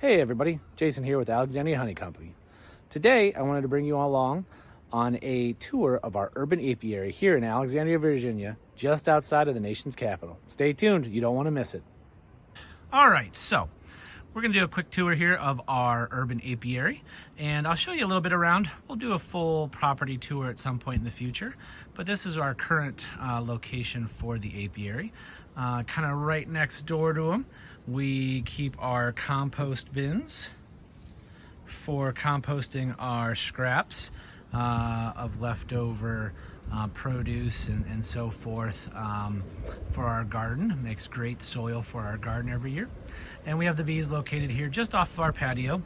Hey everybody, Jason here with Alexandria Honey Company. Today I wanted to bring you all along on a tour of our urban apiary here in Alexandria, Virginia, just outside of the nation's capital. Stay tuned, you don't want to miss it. All right, so we're going to do a quick tour here of our urban apiary, and I'll show you a little bit around. We'll do a full property tour at some point in the future, but this is our current location for the apiary. Kind of right next door to them, we keep our compost bins for composting our scraps of leftover produce and so forth for our garden. It makes great soil for our garden every year. And we have the bees located here just off of our patio.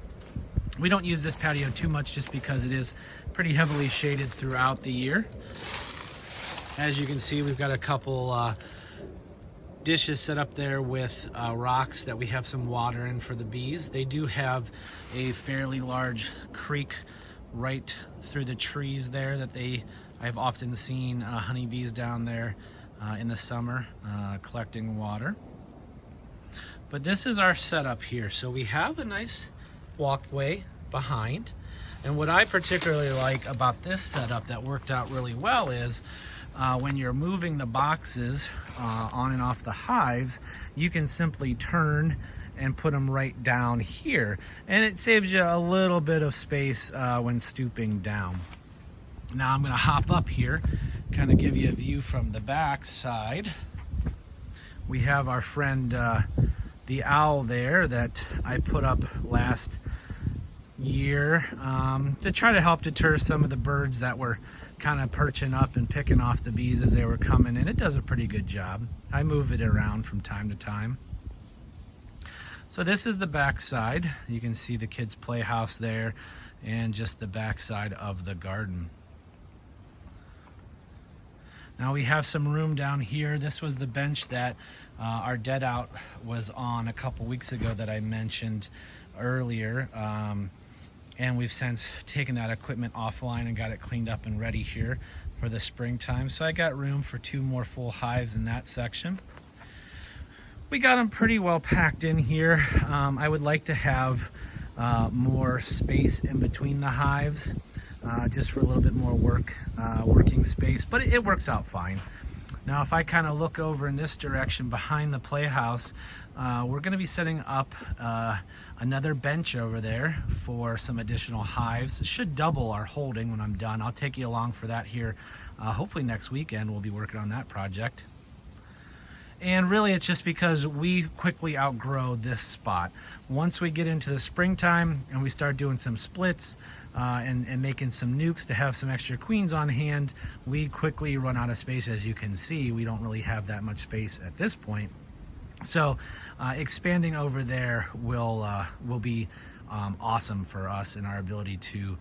We don't use this patio too much just because it is pretty heavily shaded throughout the year. As you can see, we've got a couple dishes set up there with rocks that we have some water in for the bees. They do have a fairly large creek right through the trees there that I've often seen honeybees down there in the summer collecting water. But this is our setup here. So we have a nice walkway behind. And what I particularly like about this setup that worked out really well is when you're moving the boxes on and off the hives, you can simply turn and put them right down here. And it saves you a little bit of space when stooping down. Now I'm gonna hop up here, kind of give you a view from the back side. We have our friend, the owl there that I put up last year to try to help deter some of the birds that were kind of perching up and picking off the bees as they were coming in. It does a pretty good job. I move it around from time to time. So this is the back side. You can see the kids' playhouse there and just the back side of the garden. Now we have some room down here. This was the bench that our dead out was on a couple weeks ago that I mentioned earlier. And we've since taken that equipment offline and got it cleaned up and ready here for the springtime. So I got room for 2 more full hives in that section. We got them pretty well packed in here. I would like to have more space in between the hives, just for a little bit more working space, but it works out fine. Now if I kind of look over in this direction behind the playhouse, we're going to be setting up another bench over there for some additional hives. It should double our holding when I'm done. I'll take you along for that here. Hopefully next weekend we'll be working on that project. And really it's just because we quickly outgrow this spot. Once we get into the springtime and we start doing some splits and making some nukes to have some extra queens on hand, we quickly run out of space. As you can see, we don't really have that much space at this point. So expanding over there will be awesome for us and our ability to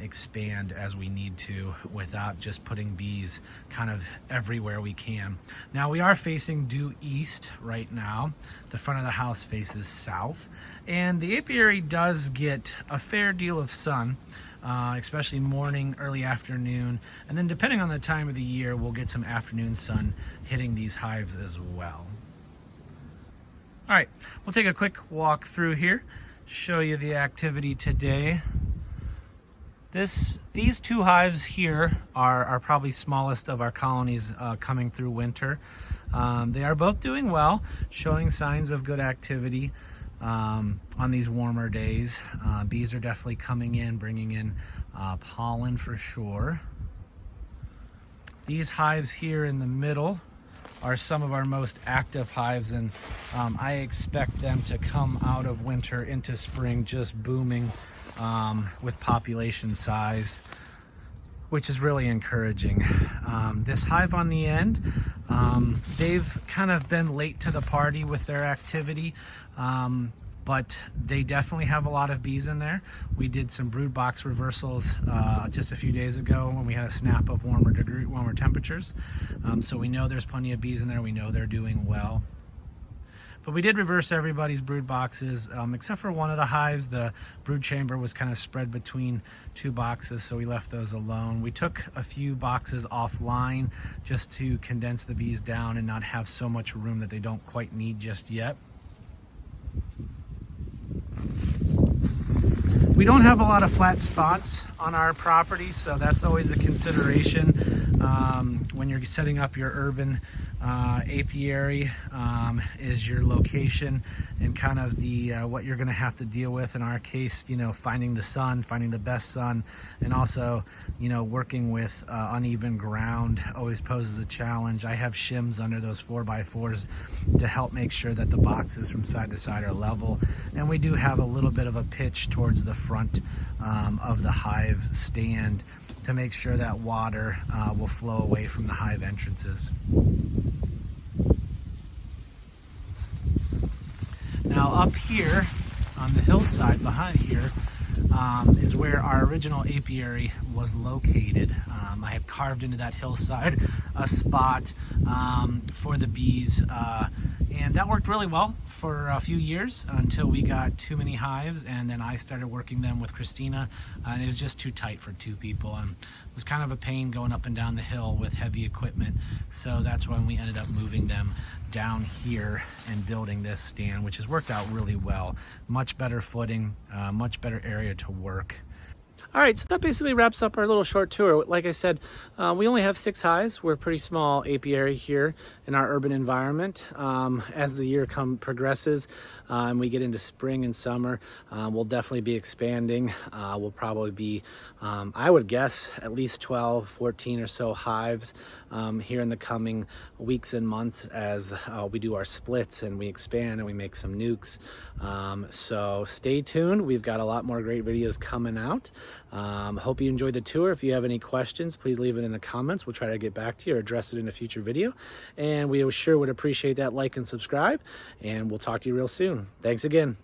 expand as we need to without just putting bees kind of everywhere we can. Now we are facing due east right now. The front of the house faces south, and the apiary does get a fair deal of sun, especially morning, early afternoon, and then depending on the time of the year, we'll get some afternoon sun hitting these hives as well. All right, we'll take a quick walk through here, show you the activity today. These 2 hives here are probably smallest of our colonies coming through winter. They are both doing well, showing signs of good activity on these warmer days. Bees are definitely coming in, bringing in pollen for sure. These hives here in the middle are some of our most active hives, and I expect them to come out of winter into spring just booming with population size, which is really encouraging. This hive on the end, they've kind of been late to the party with their activity, but they definitely have a lot of bees in there. We did some brood box reversals just a few days ago when we had a snap of warmer temperatures. So we know there's plenty of bees in there. We know they're doing well. But we did reverse everybody's brood boxes, except for one of the hives. The brood chamber was kind of spread between 2 boxes, so we left those alone. We took a few boxes offline just to condense the bees down and not have so much room that they don't quite need just yet. don't have a lot of flat spots on our property, so that's always a consideration when you're setting up your urban apiary, is your location and kind of the what you're going to have to deal with. In our case, you know, finding the sun, finding the best sun, and also, you know, working with uneven ground always poses a challenge. I have shims under those 4x4s to help make sure that the boxes from side to side are level, and we do have a little bit of a pitch towards the front of the hive stand to make sure that water will flow away from the hive entrances. Now up here on the hillside behind here is where our original apiary was located. I have carved into that hillside a spot for the bees, and that worked really well for a few years until we got too many hives, and then I started working them with Christina, and it was just too tight for two people, and it was kind of a pain going up and down the hill with heavy equipment. So that's when we ended up moving them down here and building this stand, which has worked out really well. Much better footing, much better area to work. All right, so that basically wraps up our little short tour. Like I said, we only have 6 hives. We're a pretty small apiary here in our urban environment. As the year progresses and we get into spring and summer, we'll definitely be expanding. We'll probably be, I would guess, at least 12, 14 or so hives here in the coming weeks and months as we do our splits and we expand and we make some nukes. So stay tuned. We've got a lot more great videos coming out. Hope you enjoyed the tour. If you have any questions, please leave it in the comments. We'll try to get back to you or address it in a future video. And we sure would appreciate that like and subscribe. And we'll talk to you real soon. Thanks again.